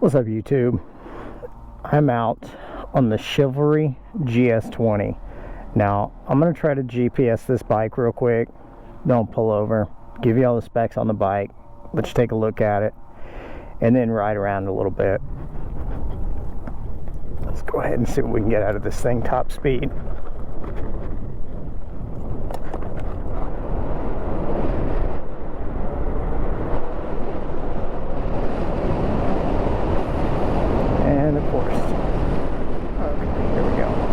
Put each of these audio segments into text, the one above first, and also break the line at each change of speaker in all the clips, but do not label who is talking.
What's up, YouTube? I'm out on the Cheevalry GS20. Now, I'm going to try to GPS this bike real quick. Don't pull over. Give you all the specs on the bike. Let's take a look at it. And then ride around a little bit. Let's go ahead and see what we can get out of this thing top speed. And of course, okay, here we go.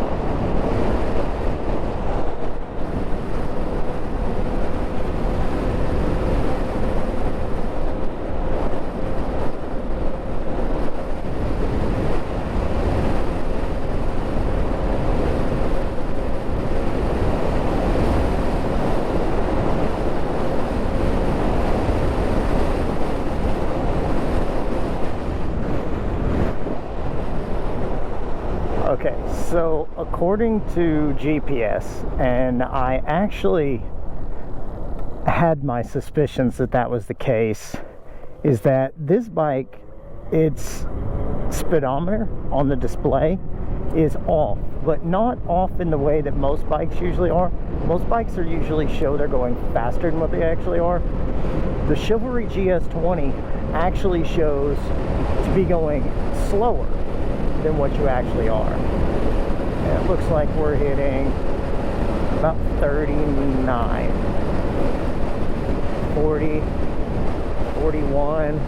Okay, so according to GPS, and I actually had my suspicions that that was the case, is that this bike, its speedometer on the display is off, but not off in the way that most bikes usually are. Most bikes are usually show they're going faster than what they actually are. The Cheevalry GS20 actually shows to be going slower than what you actually are. And it looks like we're hitting about 39, 40, 41.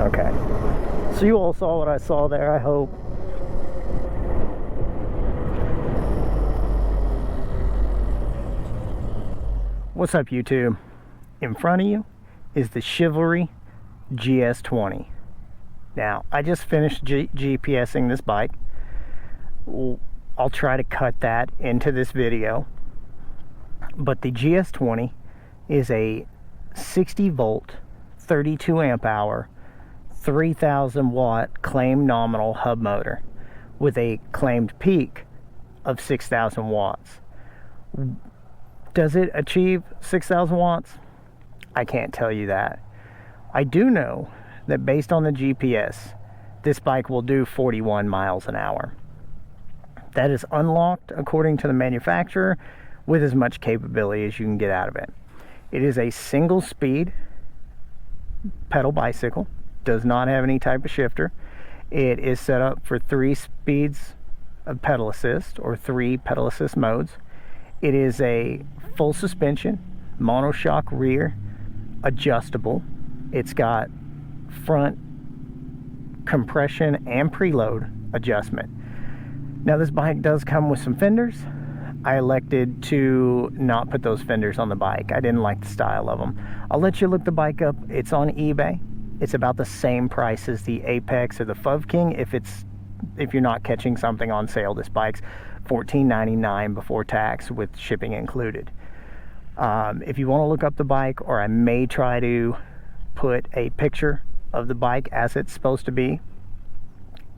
Okay. So you all saw what I saw there, I hope. What's up, YouTube? In front of you is the Cheevalry GS20. Now, I just finished GPSing this bike. I'll try to cut that into this video. But the GS20 is a 60 volt, 32 amp hour, 3,000 watt claimed nominal hub motor with a claimed peak of 6,000 watts. Does it achieve 6,000 watts? I can't tell you that. I do know that based on the GPS, this bike will do 41 miles an hour. That is unlocked according to the manufacturer with as much capability as you can get out of it. It is a single speed pedal bicycle. Does not have any type of shifter. It is set up for 3 speeds of pedal assist, or 3 pedal assist modes. It is a full suspension, monoshock rear, adjustable. It's got front compression and preload adjustment. Now, this bike does come with some fenders. I elected to not put those fenders on the bike. I didn't like the style of them. I'll let you look the bike up. It's on eBay. It's about the same price as the Apex or the Fov King if you're not catching something on sale. This bike's $14.99 before tax with shipping included. If you want to look up the bike, or I may try to put a picture of the bike as it's supposed to be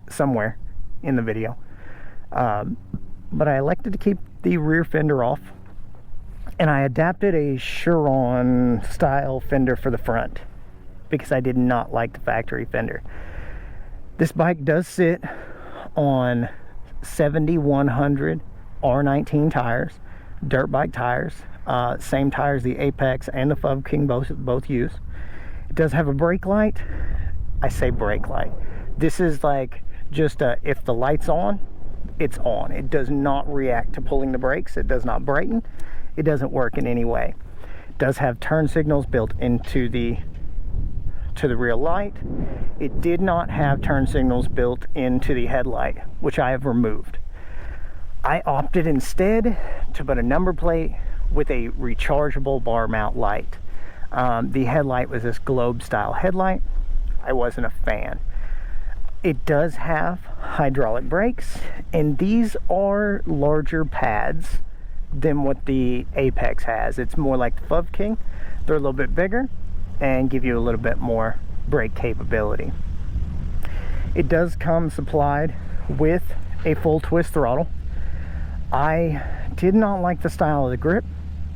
somewhere in the video. But I elected to keep the rear fender off, and I adapted a Chiron style fender for the front, because I did not like the factory fender. This bike does sit on 7100 R19 tires, dirt bike tires, same tires the Apex and the Fov King both use. It does have a brake light. I say brake light. This is like just if the light's on, it's on. It does not react to pulling the brakes. It does not brighten. It doesn't work in any way. It does have turn signals built into the rear light. It did not have turn signals built into the headlight, which I have removed. I opted instead to put a number plate with a rechargeable bar mount light. The headlight was this globe style headlight. I wasn't a fan. It does have hydraulic brakes, and these are larger pads than what the Apex has. It's more like the Fov King. They're a little bit bigger and give you a little bit more brake capability. It does come supplied with a full twist throttle. I did not like the style of the grip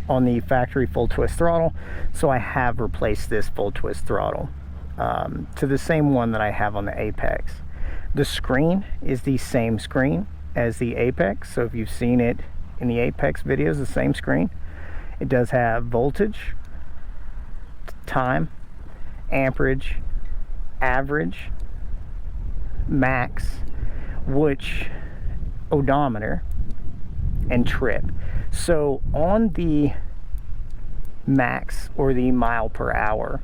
on the factory full twist throttle, so I have replaced this full twist throttle to the same one that I have on the Apex. The screen is the same screen as the Apex, so if you've seen it in the Apex videos, the same screen. It does have voltage, time, amperage, average, max, which odometer, and trip. So on the max, or the mile per hour,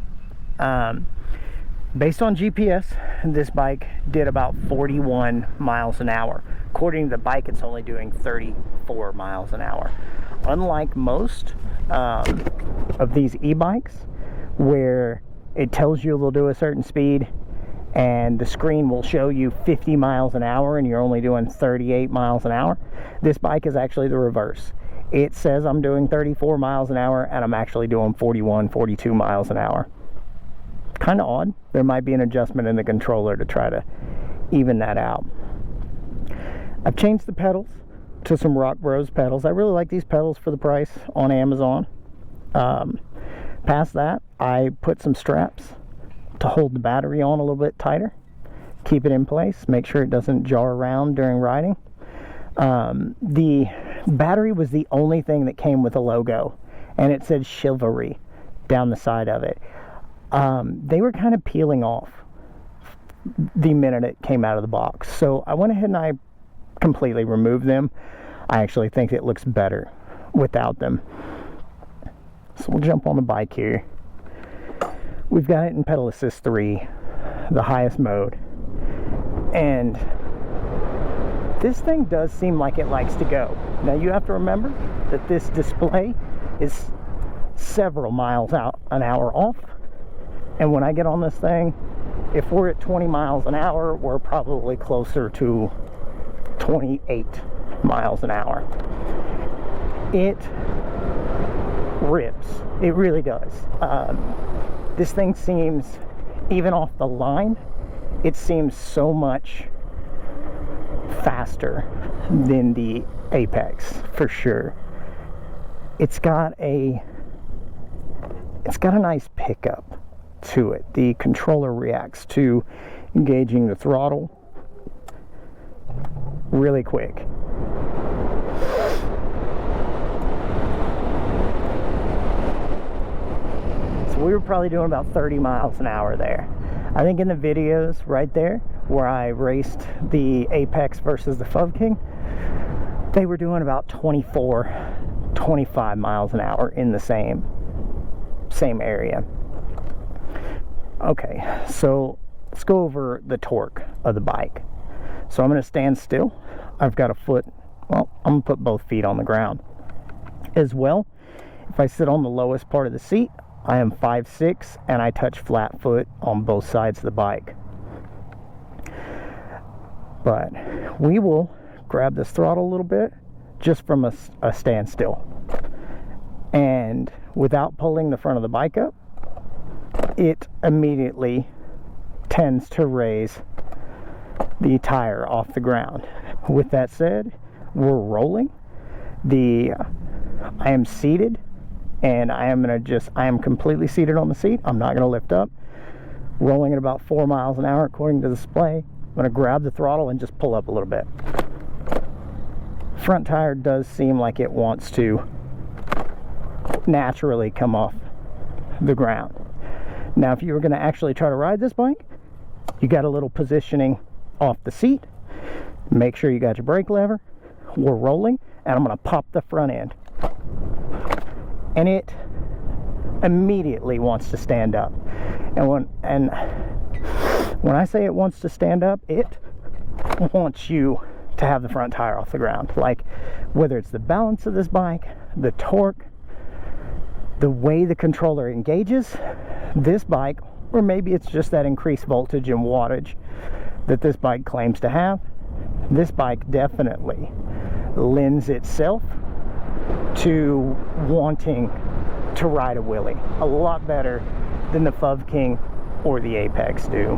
based on GPS, this bike did about 41 miles an hour. According to the bike, it's only doing 34 miles an hour. Unlike most of these e-bikes, where it tells you they'll do a certain speed and the screen will show you 50 miles an hour and you're only doing 38 miles an hour, this bike is actually the reverse. It says I'm doing 34 miles an hour and I'm actually doing 41, 42 miles an hour. Kind of odd. There might be an adjustment in the controller to try to even that out. I've changed the pedals to some Rock Bros pedals. I really like these pedals for the price on Amazon. Past that, I put some straps to hold the battery on a little bit tighter, keep it in place, make sure it doesn't jar around during riding. The battery was the only thing that came with a logo, and it said Cheevalry down the side of it. They were kind of peeling off the minute it came out of the box, so I went ahead and I completely removed them. I actually think it looks better without them. So we'll jump on the bike here. We've got it in pedal assist 3, the highest mode, and this thing does seem like it likes to go. Now you have to remember that this display is several miles out an hour off, and when I get on this thing, if we're at 20 miles an hour, we're probably closer to 28 miles an hour. It rips. It really does. This thing seems, even off the line, it seems so much faster than the Apex, for sure. It's got a nice pickup to it. The controller reacts to engaging the throttle really quick. So we were probably doing about 30 miles an hour there. I think in the videos right there where I raced the Apex versus the Fub King, they were doing about 24, 25 miles an hour in the same area. Okay, so let's go over the torque of the bike. So I'm going to stand still. I've got a foot, well, I'm going to put both feet on the ground. As well, if I sit on the lowest part of the seat, I am 5'6", and I touch flat foot on both sides of the bike. But we will grab this throttle a little bit, just from a standstill. And without pulling the front of the bike up, it immediately tends to raise the tire off the ground. With that said, we're rolling. I am seated, and I am completely seated on the seat. I'm not gonna lift up. Rolling at about 4 miles an hour according to the display. I'm gonna grab the throttle and just pull up a little bit. Front tire does seem like it wants to naturally come off the ground. Now, if you were gonna actually try to ride this bike, you got a little positioning off the seat. Make sure you got your brake lever. We're rolling, and I'm gonna pop the front end. And it immediately wants to stand up. And when I say it wants to stand up, it wants you to have the front tire off the ground. Like, whether it's the balance of this bike, the torque, the way the controller engages this bike, or maybe it's just that increased voltage and wattage that this bike claims to have, this bike definitely lends itself to wanting to ride a wheelie a lot better than the Fub King or the Apex do.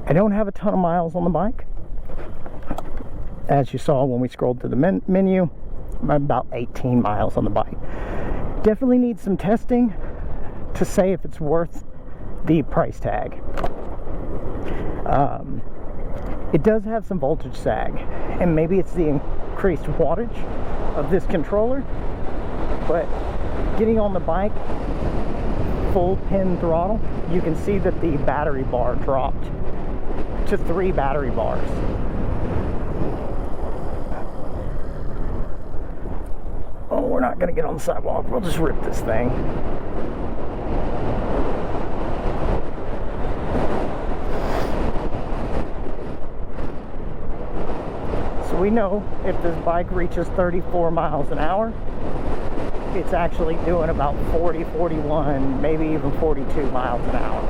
I don't have a ton of miles on the bike. As you saw when we scrolled through the menu, I'm about 18 miles on the bike. Definitely need some testing to say if it's worth the price tag. It does have some voltage sag, and maybe it's the increased wattage of this controller, but getting on the bike full pin throttle, you can see that the battery bar dropped to 3 battery bars. Oh, we're not gonna get on the sidewalk, we'll just rip this thing. So we know if this bike reaches 34 miles an hour, it's actually doing about 40, 41, maybe even 42 miles an hour.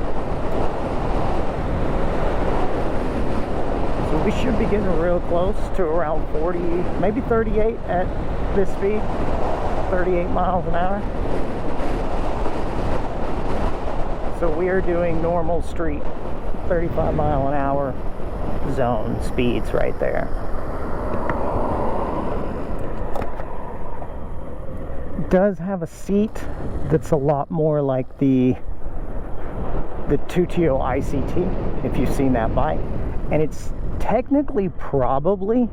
So we should be getting real close to around 40, maybe 38 at this speed, 38 miles an hour. So we are doing normal street, 35 mile an hour zone speeds right there. Does have a seat that's a lot more like the Tuttio ICT, if you've seen that bike, and it's technically probably,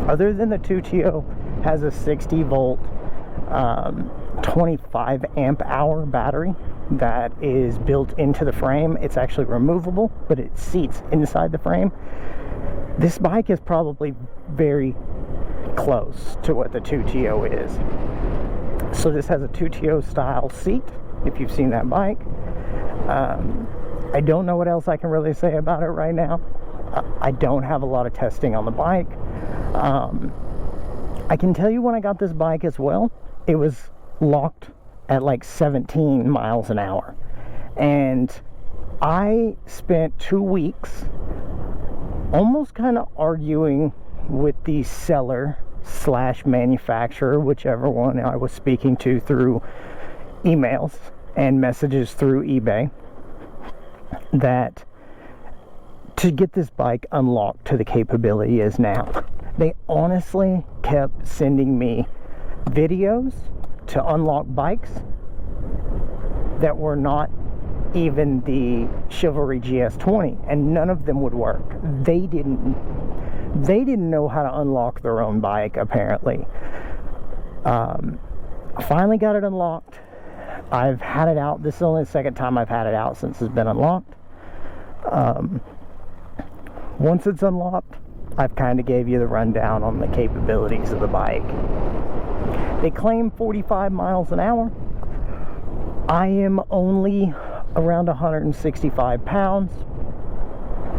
other than the Tuttio has a 60 volt 25 amp hour battery that is built into the frame. It's actually removable, but it seats inside the frame. This bike is probably very close to what the Tuttio is. So this has a Tuttio style seat, if you've seen that bike. I don't know what else I can really say about it right now. I don't have a lot of testing on the bike. I can tell you when I got this bike as well, it was locked at like 17 miles an hour. And I spent 2 weeks almost kind of arguing with the seller / manufacturer, whichever one I was speaking to through emails and messages through eBay, that to get this bike unlocked to the capability it is now. They honestly kept sending me videos to unlock bikes that were not even the Cheevalry GS20, and none of them would work. They didn't know how to unlock their own bike, apparently. I finally got it unlocked. I've had it out. This is only the second time I've had it out since it's been unlocked. Once it's unlocked, I've kind of gave you the rundown on the capabilities of the bike. They claim 45 miles an hour. I am only around 165 pounds,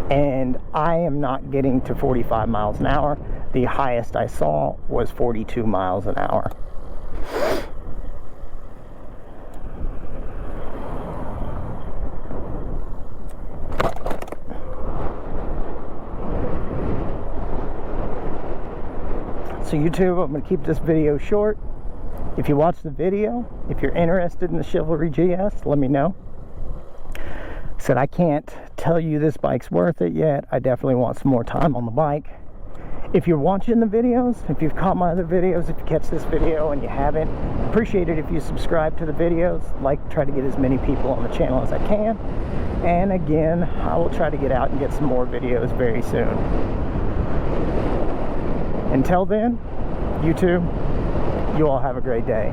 and I am not getting to 45 miles an hour. The highest I saw was 42 miles an hour. So YouTube, I'm going to keep this video short. If you watch the video, if you're interested in the Cheevalry GS, let me know. Said I can't tell you this bike's worth it yet. I definitely want some more time on the bike. If you're watching the videos, if you've caught my other videos, if you catch this video and you haven't, appreciate it if you subscribe to the videos. Like, try to get as many people on the channel as I can. And again, I will try to get out and get some more videos very soon. Until then, YouTube, you all have a great day.